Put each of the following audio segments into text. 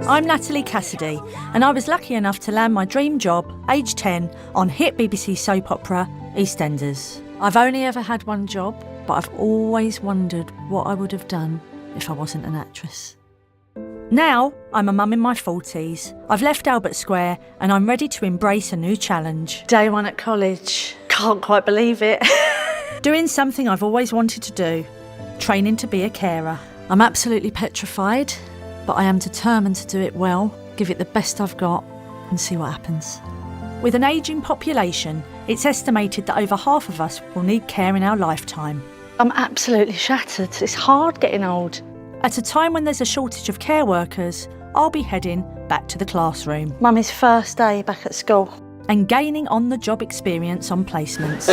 I'm Natalie Cassidy, and I was lucky enough to land my dream job, aged 10, on hit BBC soap opera EastEnders. I've only ever had one job, but I've always wondered what I would have done if I wasn't an actress. Now, I'm a mum in my 40s. I've left Albert Square and I'm ready to embrace a new challenge. Day one at college. Can't quite believe it. Doing something I've always wanted to do. Training to be a carer. I'm absolutely petrified, but I am determined to do it well, give it the best I've got and see what happens. With an ageing population, it's estimated that over half of us will need care in our lifetime. I'm absolutely shattered. It's hard getting old. At a time when there's a shortage of care workers, I'll be heading back to the classroom. Mummy's first day back at school. And gaining on-the-job experience on placements.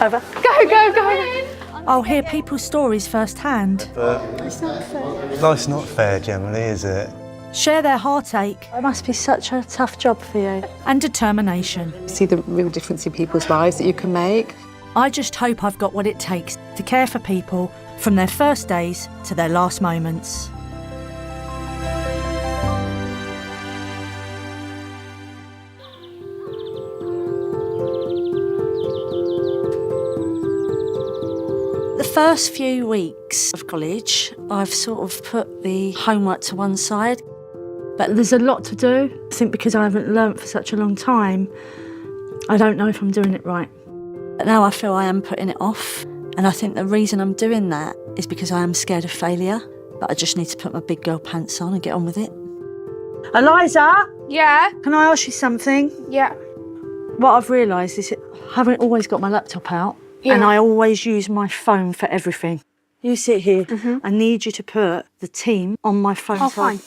Over. Go! I'll hear people's stories firsthand. It's not fair. Life's not fair generally, is it? Share their heartache. It must be such a tough job for you. And determination. See the real difference in people's lives that you can make. I just hope I've got what it takes to care for people from their first days to their last moments. The first few weeks of college, I've sort of put the homework to one side. But there's a lot to do. I think because I haven't learnt for such a long time, I don't know if I'm doing it right. But now I feel I am putting it off. And I think the reason I'm doing that is because I am scared of failure. But I just need to put my big girl pants on and get on with it. Eliza? Yeah? Can I ask you something? Yeah. What I've realised is I haven't always got my laptop out. Yeah. And I always use my phone for everything. You sit here. I need you to put the team on my phone. Oh, fine.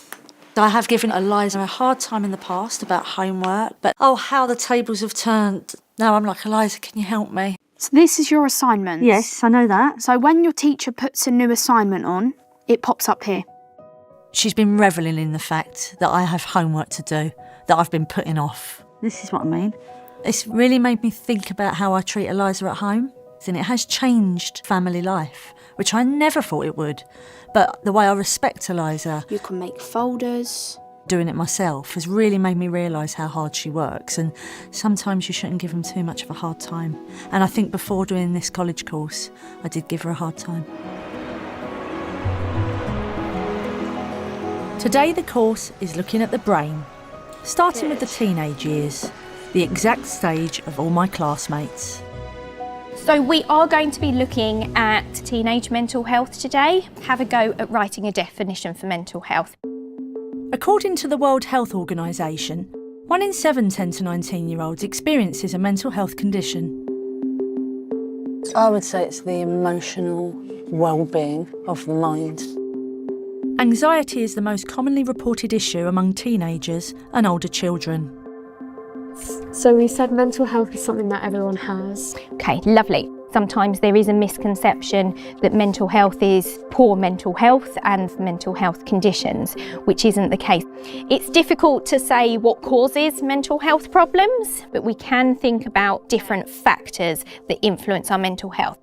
I have given Eliza a hard time in the past about homework, but oh, how the tables have turned. Now I'm like, Eliza, can you help me? So this is your assignment? Yes, I know that. So when your teacher puts a new assignment on, it pops up here. She's been revelling in the fact that I have homework to do, that I've been putting off. This is what I mean. It's really made me think about how I treat Eliza at home, and it has changed family life, which I never thought it would. But the way I respect Eliza... You can make folders. Doing it myself has really made me realise how hard she works, and sometimes you shouldn't give them too much of a hard time. And I think before doing this college course, I did give her a hard time. Today the course is looking at the brain, starting with the teenage years, the exact stage of all my classmates. So we are going to be looking at teenage mental health today. Have a go at writing a definition for mental health. According to the World Health Organisation, 1 in 7 10 to 19-year-olds experiences a mental health condition. I would say it's the emotional well-being of the mind. Anxiety is the most commonly reported issue among teenagers and older children. So we said mental health is something that everyone has. Okay, lovely. Sometimes there is a misconception that mental health is poor mental health and mental health conditions, which isn't the case. It's difficult to say what causes mental health problems, but we can think about different factors that influence our mental health.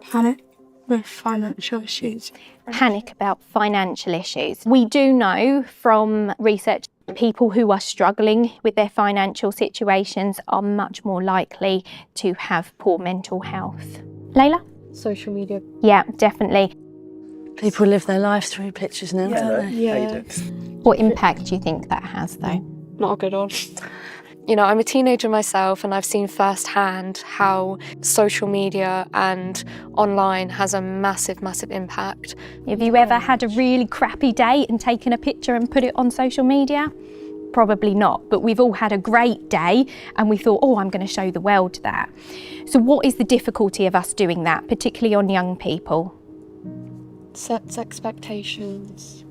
Panic with financial issues. Panic about financial issues. We do know from research people who are struggling with their financial situations are much more likely to have poor mental health. Layla? Social media. Yeah, definitely. People live their life through pictures now, don't they? Yeah. What impact do you think that has, though? Not a good one. You know, I'm a teenager myself and I've seen firsthand how social media and online has a massive, massive impact. Have you ever had a really crappy day and taken a picture and put it on social media? Probably not, but we've all had a great day and we thought, oh, I'm going to show the world that. So what is the difficulty of us doing that, particularly on young people? Sets expectations.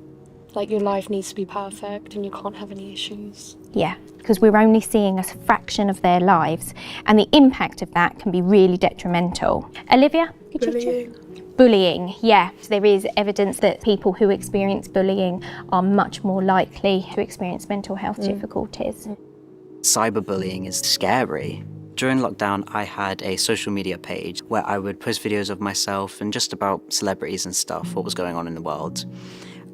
Like your life needs to be perfect and you can't have any issues. Yeah, because we're only seeing a fraction of their lives and the impact of that can be really detrimental. Olivia? Bullying, yeah. There is evidence that people who experience bullying are much more likely to experience mental health difficulties. Cyberbullying is scary. During lockdown, I had a social media page where I would post videos of myself and just about celebrities and stuff, what was going on in the world.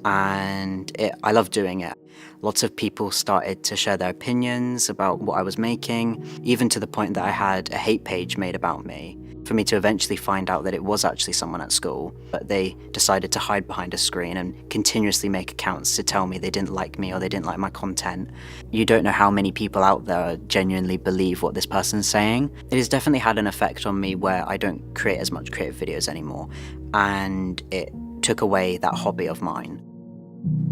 and I love doing it. Lots of people started to share their opinions about what I was making, even to the point that I had a hate page made about me, for me to eventually find out that it was actually someone at school, but they decided to hide behind a screen and continuously make accounts to tell me they didn't like me or they didn't like my content. You don't know how many people out there genuinely believe what this person's saying. It has definitely had an effect on me where I don't create as much creative videos anymore, and it took away that hobby of mine.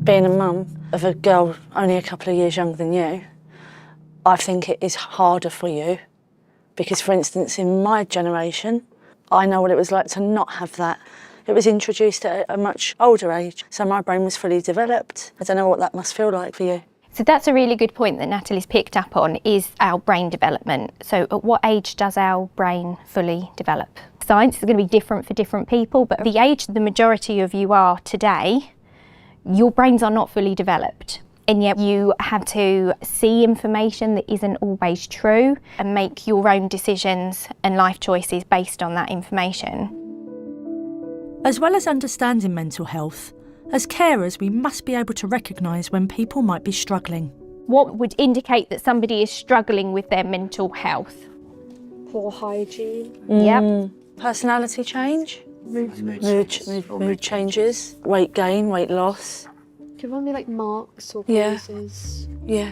Being a mum of a girl only a couple of years younger than you, I think it is harder for you because, for instance, in my generation, I know what it was like to not have that. It was introduced at a much older age, so my brain was fully developed. I don't know what that must feel like for you. So that's a really good point that Natalie's picked up on, is our brain development. So at what age does our brain fully develop? Science is going to be different for different people, but the age the majority of you are today, your brains are not fully developed. And yet you have to see information that isn't always true and make your own decisions and life choices based on that information. As well as understanding mental health, as carers we must be able to recognise when people might be struggling. What would indicate that somebody is struggling with their mental health? Poor hygiene. Yep. Personality change, mood changes, weight gain, weight loss. Could one be like marks or Yeah. bruises? Yeah.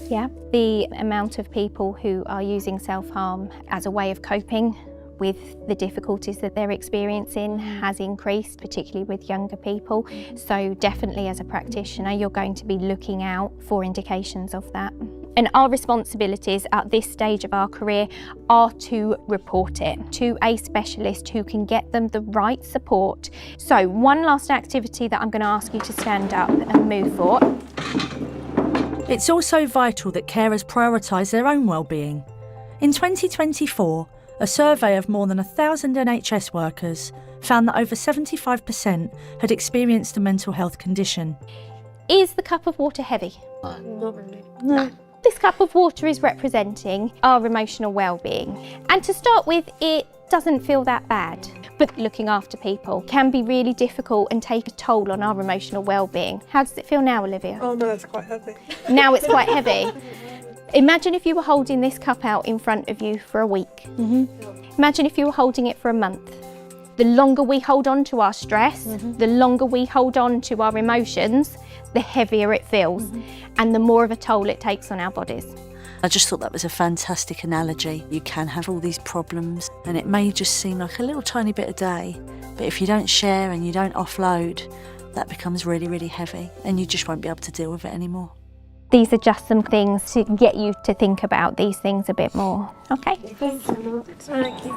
Yeah, the amount of people who are using self-harm as a way of coping with the difficulties that they're experiencing has increased, particularly with younger people. So definitely as a practitioner, you're going to be looking out for indications of that. And our responsibilities at this stage of our career are to report it to a specialist who can get them the right support. So one last activity that I'm going to ask you to stand up and move for. It's also vital that carers prioritise their own well-being. In 2024, a survey of more than 1,000 NHS workers found that over 75% had experienced a mental health condition. Is the cup of water heavy? Not really. No. This cup of water is representing our emotional well-being. And to start with, it doesn't feel that bad. But looking after people can be really difficult and take a toll on our emotional well-being. How does it feel now, Olivia? Oh no, that's quite heavy. Now it's quite heavy. Imagine if you were holding this cup out in front of you for a week. Imagine if you were holding it for a month. The longer we hold on to our stress, the longer we hold on to our emotions, the heavier it feels and the more of a toll it takes on our bodies. I just thought that was a fantastic analogy. You can have all these problems and it may just seem like a little tiny bit a day, but if you don't share and you don't offload, that becomes really, really heavy and you just won't be able to deal with it anymore. These are just some things to get you to think about these things a bit more. Okay? Thank you.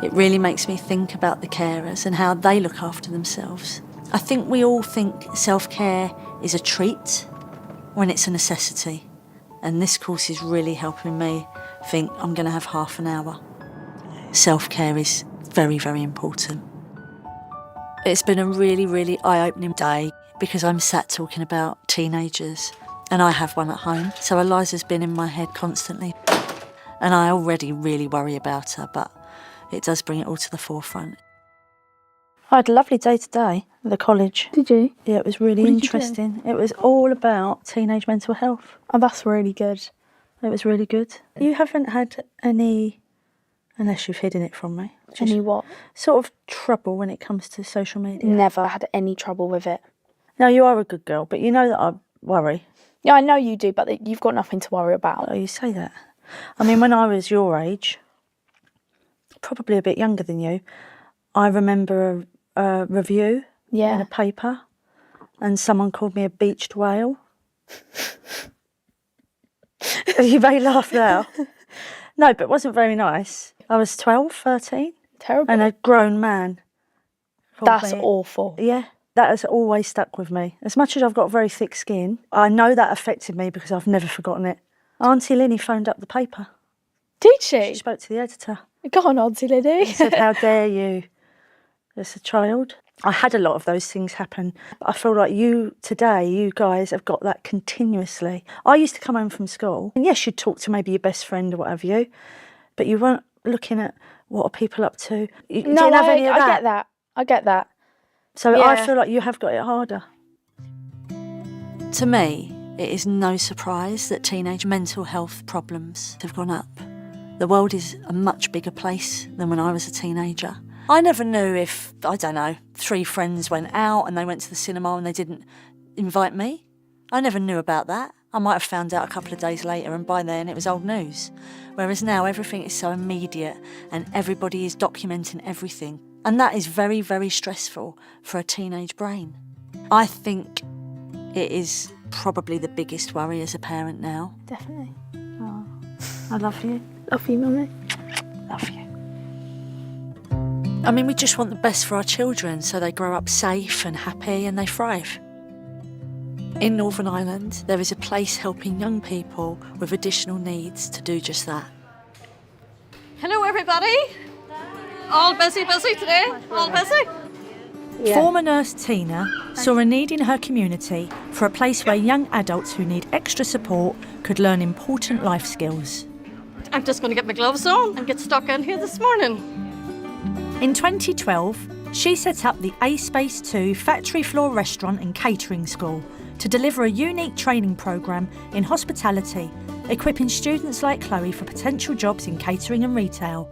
It really makes me think about the carers and how they look after themselves. I think we all think self-care is a treat when it's a necessity. And this course is really helping me think I'm going to have half an hour. Self-care is very, very important. It's been a really, really eye-opening day because I'm sat talking about teenagers and I have one at home. So Eliza's been in my head constantly and I already really worry about her, but it does bring it all to the forefront. I had a lovely day today at the college. Did you? Yeah, it was really What did you do? interesting. It was all about teenage mental health. Oh, that's really good. It was really good. You haven't had any, unless you've hidden it from me, just Any what? sort of trouble when it comes to social media? Never had any trouble with it. No, you are a good girl, but you know that I worry. Yeah, I know you do, but you've got nothing to worry about. Oh, you say that. I mean, when I was your age, probably a bit younger than you, I remember a review in Yeah. a paper and someone called me a beached whale. You may laugh now. No, but it wasn't very nice. I was 12, 13, Terrible. and a grown man called That's me. awful. Yeah, that has always stuck with me. As much as I've got very thick skin, I know that affected me because I've never forgotten it. Auntie Linny phoned up the paper. Did She she? spoke to the editor. Go on, Auntie Liddy. He said, how dare you, as a child. I had a lot of those things happen. But I feel like you guys have got that continuously. I used to come home from school, and yes, you'd talk to maybe your best friend or what have you, but you weren't looking at what are people up to. You No, didn't have any of I get that. I get that. So I Yeah. feel like you have got it harder. To me, it is no surprise that teenage mental health problems have gone up. The world is a much bigger place than when I was a teenager. I never knew if, I don't know, 3 friends went out and they went to the cinema and they didn't invite me. I never knew about that. I might have found out a couple of days later and by then it was old news. Whereas now everything is so immediate and everybody is documenting everything. And that is very, very stressful for a teenage brain. I think it is probably the biggest worry as a parent now. Definitely. Oh, I love you. Love you, Mummy. Love you. I mean, we just want the best for our children so they grow up safe and happy and they thrive. In Northern Ireland, there is a place helping young people with additional needs to do just that. Hello, everybody. All busy today? All busy? Former nurse Tina saw a need in her community for a place where young adults who need extra support could learn important life skills. I'm just going to get my gloves on and get stuck in here this morning. In 2012, she set up the A Space 2 factory floor restaurant and catering school to deliver a unique training programme in hospitality, equipping students like Chloe for potential jobs in catering and retail.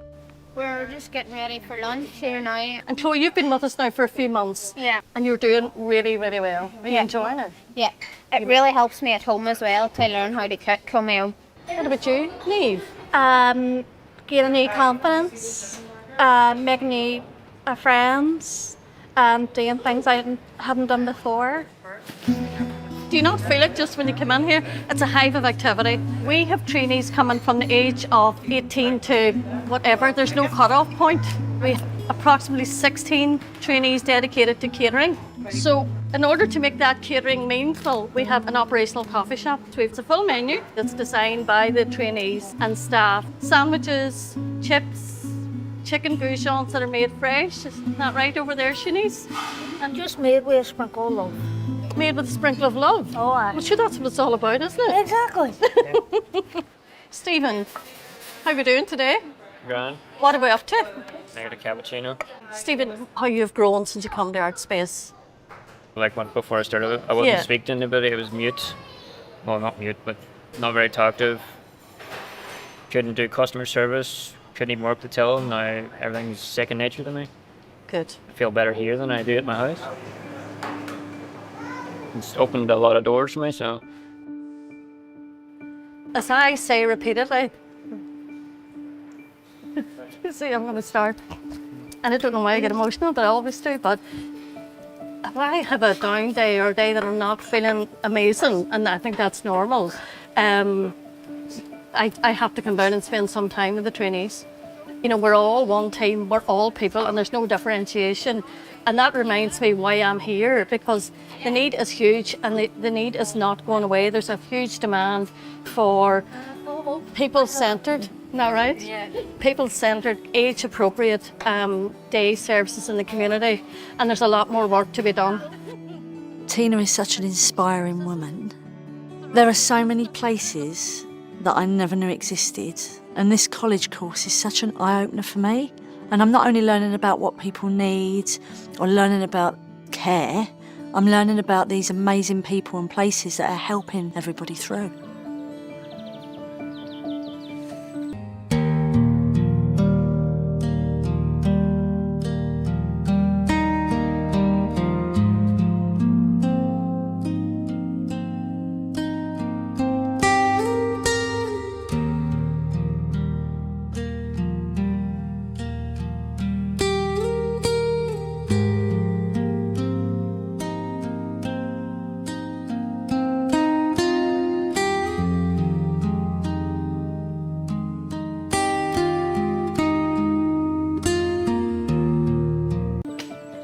We're just getting ready for lunch here now. And Chloe, you've been with us now for a few months. Yeah. And you're doing really, really well. Are you enjoying it? Yeah. It really helps me at home as well to learn how to cook on my own. What about you, Niamh? Gaining new confidence, making new friends, doing things I haven't done before. Do you not feel it just when you come in here? It's a hive of activity. We have trainees coming from the age of 18 to whatever. There's no cut-off point. We have approximately 16 trainees dedicated to catering. So in order to make that catering meaningful, we have an operational coffee shop. So we have a full menu that's designed by the trainees and staff. Sandwiches, chips, chicken goujons that are made fresh. Isn't that right over there, Shanice? And just made with a sprinkle of love. Made with a sprinkle of love. Oh, aye. Well, sure, that's what it's all about, isn't it? Exactly. Stephen, how are we doing today? Grand. What are we up to? I got a cappuccino. Stephen, how you've grown since you come to Art Space. Like when before I started, I wasn't Yeah. speaking to anybody. I was mute. Well, not mute, but not very talkative. Couldn't do customer service. Couldn't even work the till. Now everything's second nature to me. Good. I feel better here than I do at my house. It's opened a lot of doors for me, so. As I say repeatedly, see, I'm going to start. And I don't know why I get emotional, but I always do. But if I have a down day or a day that I'm not feeling amazing, and I think that's normal, I have to come down and spend some time with the trainees. You know, we're all one team, we're all people, and there's no differentiation. And that reminds me why I'm here, because the need is huge and the need is not going away. There's a huge demand for people-centred, isn't that right? Yeah. People-centred, age-appropriate day services in the community, and there's a lot more work to be done. Tina is such an inspiring woman. There are so many places that I never knew existed, and this college course is such an eye-opener for me. And I'm not only learning about what people need or learning about care, I'm learning about these amazing people and places that are helping everybody through.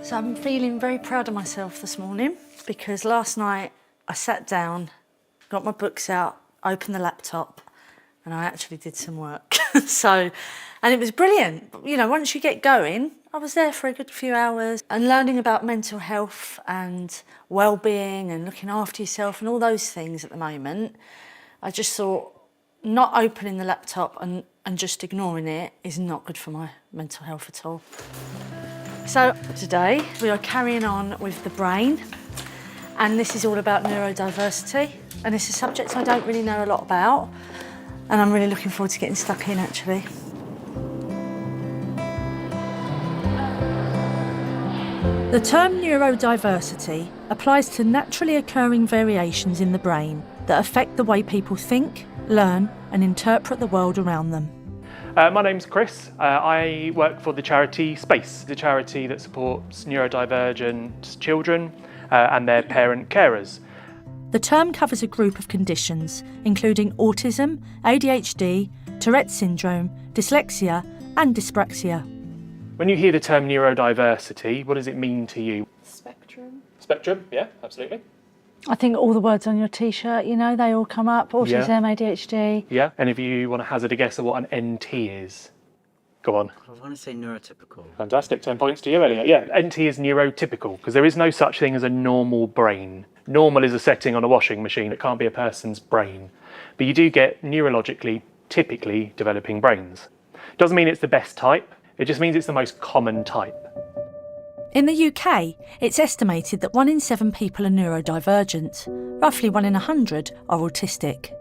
So I'm feeling very proud of myself this morning because last night I sat down, got my books out, opened the laptop, and I actually did some work. And it was brilliant. You know, once you get going, I was there for a good few hours and learning about mental health and well-being and looking after yourself and all those things at the moment. I just thought not opening the laptop and just ignoring it is not good for my mental health at all. So today we are carrying on with the brain, and this is all about neurodiversity, and it's a subject I don't really know a lot about, and I'm really looking forward to getting stuck in actually. The term neurodiversity applies to naturally occurring variations in the brain that affect the way people think, learn and interpret the world around them. My name's Chris. I work for the charity Space, the charity that supports neurodivergent children and their parent carers. The term covers a group of conditions including autism, ADHD, Tourette's syndrome, dyslexia and dyspraxia. When you hear the term neurodiversity, what does it mean to you? Spectrum. Spectrum, yeah, absolutely. I think all the words on your T-shirt, you know, they all come up. Autism, ADHD. Yeah, and if you want to hazard a guess at what an NT is, go on. I want to say neurotypical. Fantastic, 10 points to you, Elliot. Yeah, NT is neurotypical because there is no such thing as a normal brain. Normal is a setting on a washing machine. It can't be a person's brain. But you do get neurologically, typically developing brains. Doesn't mean it's the best type. It just means it's the most common type. In the UK, it's estimated that 1 in 7 people are neurodivergent. Roughly 1 in 100 are autistic.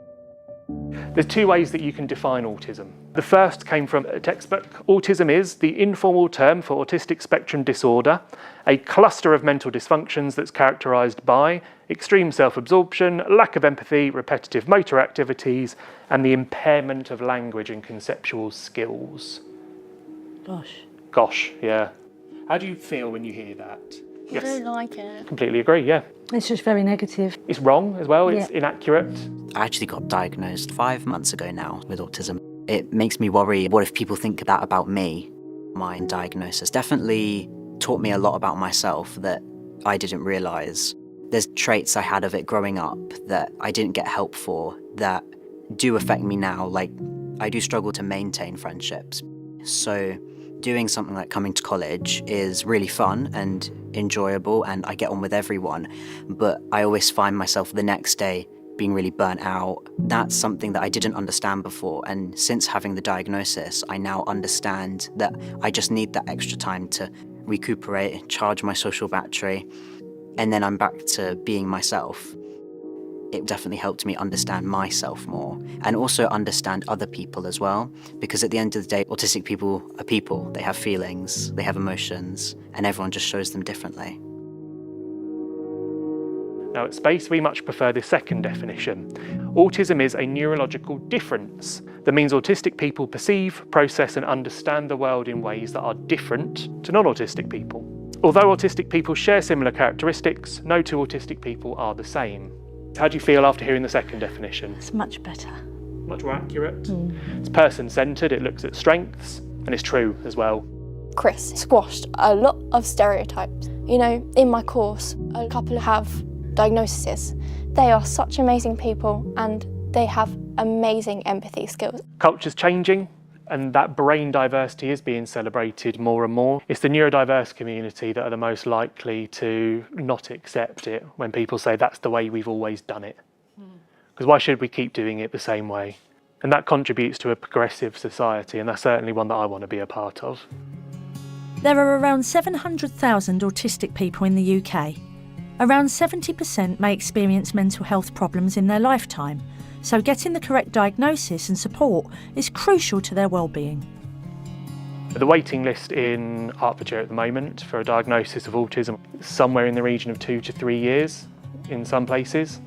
There's 2 ways that you can define autism. The first came from a textbook. Autism is the informal term for autistic spectrum disorder, a cluster of mental dysfunctions that's characterised by extreme self-absorption, lack of empathy, repetitive motor activities, and the impairment of language and conceptual skills. Gosh, yeah. How do you feel when you hear that? I don't like it. Completely agree, yeah. It's just very negative. It's wrong as well, it's inaccurate. I actually got diagnosed 5 months ago now with autism. It makes me worry, what if people think that about me? My diagnosis definitely taught me a lot about myself that I didn't realise. There's traits I had of it growing up that I didn't get help for that do affect me now. Like, I do struggle to maintain friendships. So doing something like coming to college is really fun and enjoyable and I get on with everyone, but I always find myself the next day being really burnt out. That's something that I didn't understand before, and since having the diagnosis, I now understand that I just need that extra time to recuperate, charge my social battery, and then I'm back to being myself. It definitely helped me understand myself more and also understand other people as well, because at the end of the day, autistic people are people. They have feelings, they have emotions, and everyone just shows them differently. Now at Space, we much prefer the second definition. Autism is a neurological difference that means autistic people perceive, process and understand the world in ways that are different to non-autistic people. Although autistic people share similar characteristics, no 2 autistic people are the same. How do you feel after hearing the second definition? It's much better. Much more accurate. It's person-centred, it looks at strengths, and it's true as well. Chris squashed a lot of stereotypes. You know, in my course, a couple have diagnoses. They are such amazing people and they have amazing empathy skills. Culture's changing, and that brain diversity is being celebrated more and more. It's the neurodiverse community that are the most likely to not accept it when people say that's the way we've always done it. Because why should we keep doing it the same way? And that contributes to a progressive society, and that's certainly one that I want to be a part of. There are around 700,000 autistic people in the UK. Around 70% may experience mental health problems in their lifetime, so getting the correct diagnosis and support is crucial to their well-being. The waiting list in Hertfordshire at the moment for a diagnosis of autism is somewhere in the region of 2 to 3 years in some places.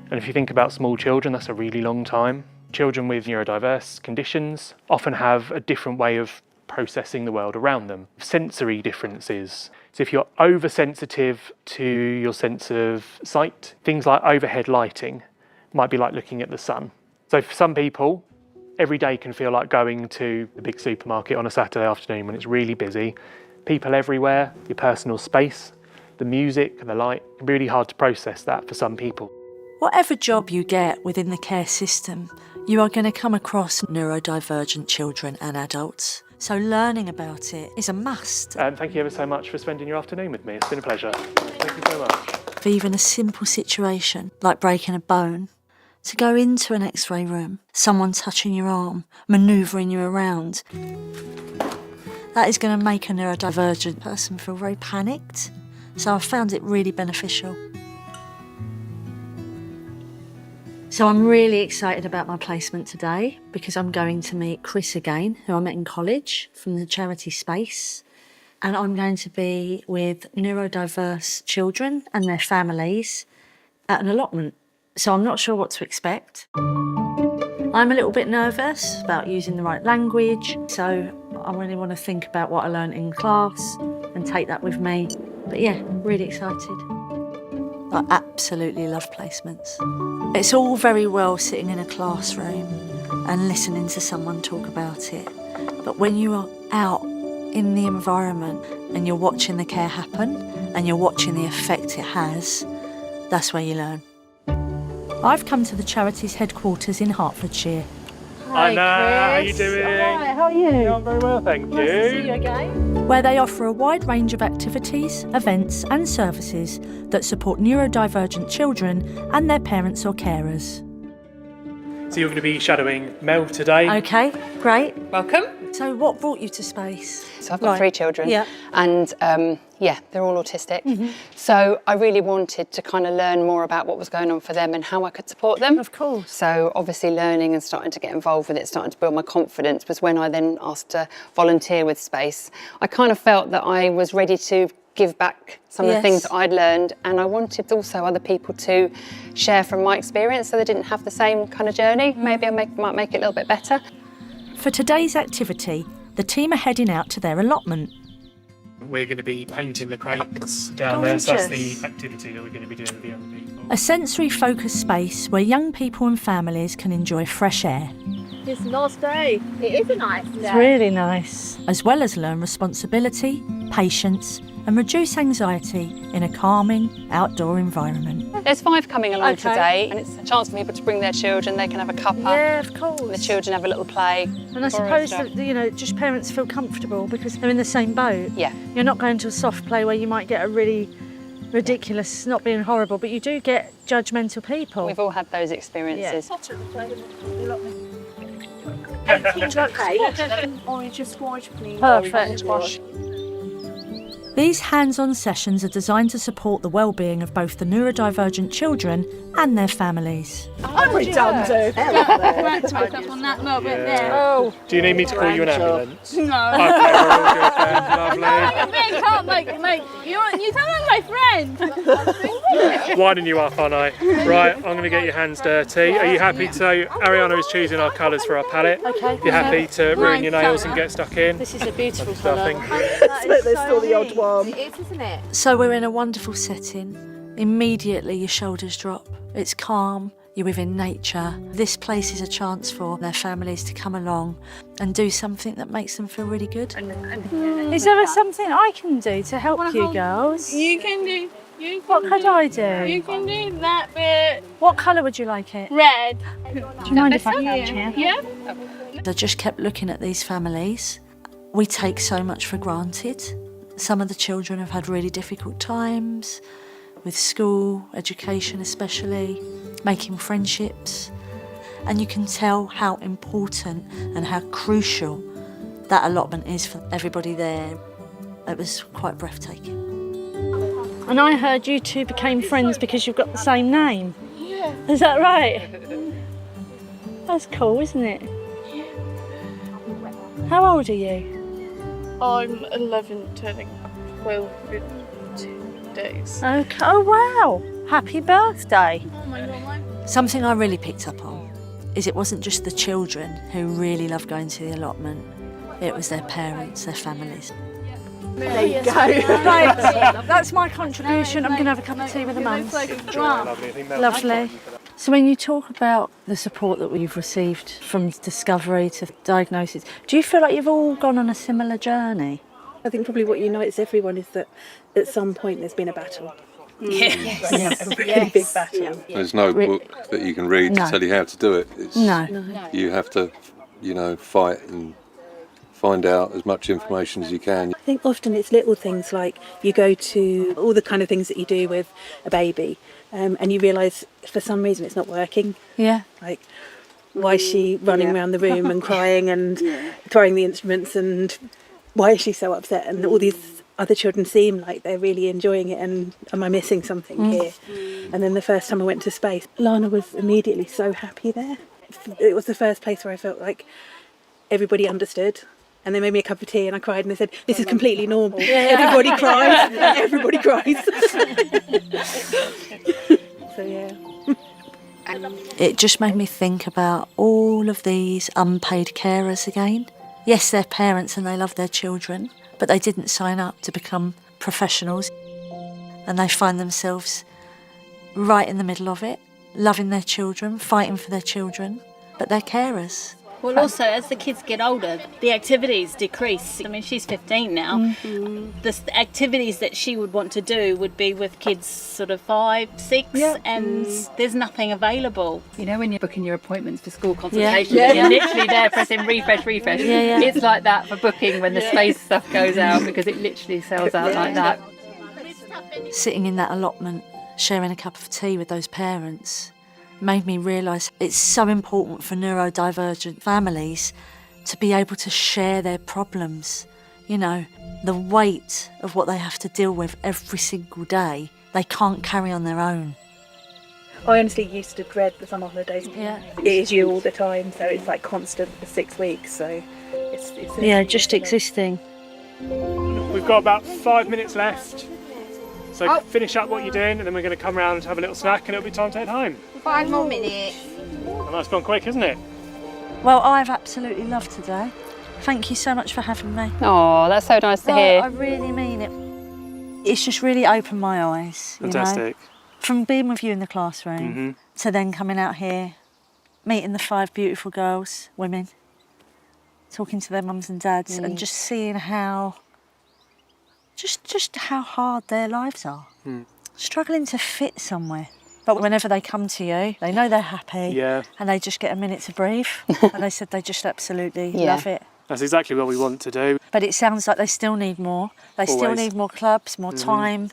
And if you think about small children, that's a really long time. Children with neurodiverse conditions often have a different way of processing the world around them. Sensory differences. So if you're oversensitive to your sense of sight, things like overhead lighting might be like looking at the sun. So for some people, every day can feel like going to the big supermarket on a Saturday afternoon when it's really busy. People everywhere, your personal space, the music, the light, it can be really hard to process that for some people. Whatever job you get within the care system, you are going to come across neurodivergent children and adults. So learning about it is a must. Thank you ever so much for spending your afternoon with me. It's been a pleasure. Thank you so much. For even a simple situation like breaking a bone, to go into an X-ray room, someone touching your arm, manoeuvring you around. That is going to make a neurodivergent person feel very panicked. So I found it really beneficial. So I'm really excited about my placement today because I'm going to meet Chris again, who I met in college from the charity space. And I'm going to be with neurodiverse children and their families at an allotment. So I'm not sure what to expect. I'm a little bit nervous about using the right language, so I really want to think about what I learned in class and take that with me. But yeah, really excited. I absolutely love placements. It's all very well sitting in a classroom and listening to someone talk about it, but when you are out in the environment and you're watching the care happen and you're watching the effect it has, that's where you learn. I've come to the charity's headquarters in Hertfordshire. Hi, Nat. How are you doing? Hi, how are you? Yeah, I'm very well, thank you. Nice to see you again. Where they offer a wide range of activities, events and services that support neurodivergent children and their parents or carers. So you're going to be shadowing Mel today. Okay, great. Welcome. So what brought you to space? So I've got 3 children, yeah. And they're all autistic. So I really wanted to kind of learn more about what was going on for them and how I could support them. Of course. So obviously learning and starting to get involved with it, starting to build my confidence was when I then asked to volunteer with Space. I kind of felt that I was ready to give back some of the things that I'd learned, and I wanted also other people to share from my experience so they didn't have the same kind of journey. Maybe I might make it a little bit better. For today's activity, the team are heading out to their allotment. We're going to be painting the crates down there, so that's the activity that we're going to be doing with the young people. A sensory-focused space where young people and families can enjoy fresh air. It's a nice day. It is a nice day. It's really nice. As well as learn responsibility, patience and reduce anxiety in a calming outdoor environment. There's 5 coming along today, and it's a chance for people to bring their children. They can have a cuppa. Yeah, of course. And the children have a little play. And I suppose that, just parents feel comfortable because they're in the same boat. Yeah. You're not going to a soft play where you might get a really ridiculous, not being horrible, but you do get judgmental people. We've all had those experiences. Orange squash, please. Perfect. These hands-on sessions are designed to support the well-being of both the neurodivergent children and their families. I'm redundant. Right to pick up on that little bit there. Oh. Do you need me to call you an ambulance? No. Okay, we're all good then. Lovely. You can't make you sound like my friend. Winding you up, aren't I? Right, I'm going to get your hands dirty. Are you happy to... Ariana is choosing our colours for our palette. Okay. You're happy to ruin your nails and get stuck in? This is a beautiful colour. Thank you. There's still the odd one. It is, isn't it? So we're in a wonderful setting. Immediately your shoulders drop. It's calm. You're within nature. This place is a chance for their families to come along and do something that makes them feel really good. Is there something I can do to help you girls? You can do. What could I do? You can do that bit. What colour would you like it? Red. Do you mind if I help you? Yeah. I just kept looking at these families. We take so much for granted. Some of the children have had really difficult times with school, education especially, making friendships. And you can tell how important and how crucial that allotment is for everybody there. It was quite breathtaking. And I heard you two became friends because you've got the same name. Yeah. Is that right? That's cool, isn't it? Yeah. How old are you? I'm 11, turning 12 in 2 days. Okay. Oh wow! Happy birthday! Oh my God. Something I really picked up on is it wasn't just the children who really loved going to the allotment. It was their parents, their families. There you go. Right, that's my contribution. I'm going to have a cup of tea with the mums. Lovely. So when you talk about the support that we've received from discovery to diagnosis, do you feel like you've all gone on a similar journey? I think probably what unites everyone is that at some point there's been a battle. Yes. A really big battle. Yeah. There's no book that you can read to tell you how to do it. It's, you have to, fight and find out as much information as you can. I think often it's little things like you go to all the kind of things that you do with a baby and you realise for some reason it's not working. Yeah. Like, why is she running around the room and crying and throwing the instruments and why is she so upset? And all these other children seem like they're really enjoying it, and am I missing something here? And then the first time I went to Space, Lana was immediately so happy there. It was the first place where I felt like everybody understood. And they made me a cup of tea and I cried and they said, this is completely normal. Everybody cries. Everybody cries. So yeah. It just made me think about all of these unpaid carers again. Yes, they're parents and they love their children, but they didn't sign up to become professionals. And they find themselves right in the middle of it, loving their children, fighting for their children, but they're carers. Well, also, as the kids get older, the activities decrease. I mean, she's 15 now. The activities that she would want to do would be with kids sort of 5, 6, and there's nothing available. You know when you're booking your appointments for school consultations, you're literally there pressing refresh. It's like that for booking when the Space stuff goes out, because it literally sells out like that. Sitting in that allotment, sharing a cup of tea with those parents, made me realise it's so important for neurodivergent families to be able to share their problems. You know, the weight of what they have to deal with every single day, they can't carry on their own. I honestly used to dread the summer holidays. Yeah. It is you all the time, so it's like constant for 6 weeks, so it's just existing. We've got about 5 minutes left. So finish up what you're doing and then we're going to come round and have a little snack and it'll be time to head home. 5 more minutes. And that's gone quick, isn't it? Well, I've absolutely loved today. Thank you so much for having me. Oh, that's so nice to hear. I really mean it. It's just really opened my eyes. Fantastic. You know? From being with you in the classroom to then coming out here, meeting the 5 beautiful girls, women, talking to their mums and dads and just seeing how, just how hard their lives are. Struggling to fit somewhere. But whenever they come to you, they know they're happy and they just get a minute to breathe. And they said they just absolutely love it. That's exactly what we want to do. But it sounds like they still need more. They still need more clubs, more time,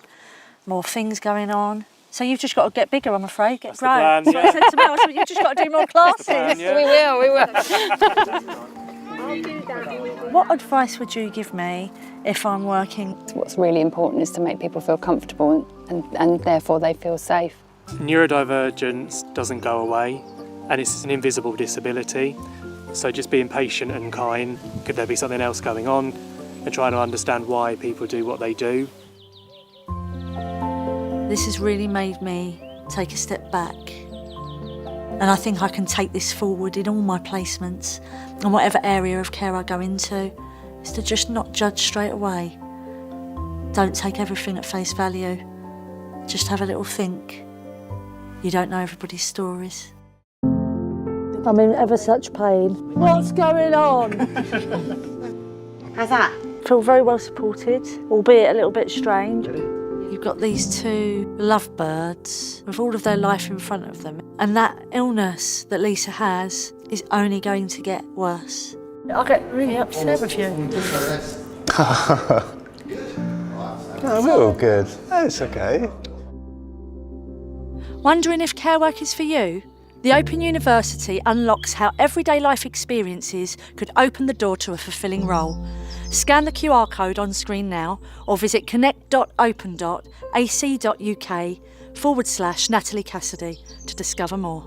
more things going on. So you've just got to get bigger, I'm afraid. Get grown. That's the plan, I said to Mel, you've just got to do more classes. Plan, yeah. We will. What advice would you give me if I'm working? What's really important is to make people feel comfortable and therefore they feel safe. Neurodivergence doesn't go away and it's an invisible disability. So just being patient and kind, could there be something else going on, and trying to understand why people do what they do. This has really made me take a step back. And I think I can take this forward in all my placements and whatever area of care I go into, is to just not judge straight away. Don't take everything at face value. Just have a little think. You don't know everybody's stories. I'm in ever such pain. What's going on? How's that? Feel very well supported, albeit a little bit strange. You've got these 2 lovebirds with all of their life in front of them, and that illness that Lisa has is only going to get worse. I get really upset with you. No, we're all good. It's okay. Wondering if care work is for you? The Open University unlocks how everyday life experiences could open the door to a fulfilling role. Scan the QR code on screen now or visit connect.open.ac.uk/Natalie Cassidy to discover more.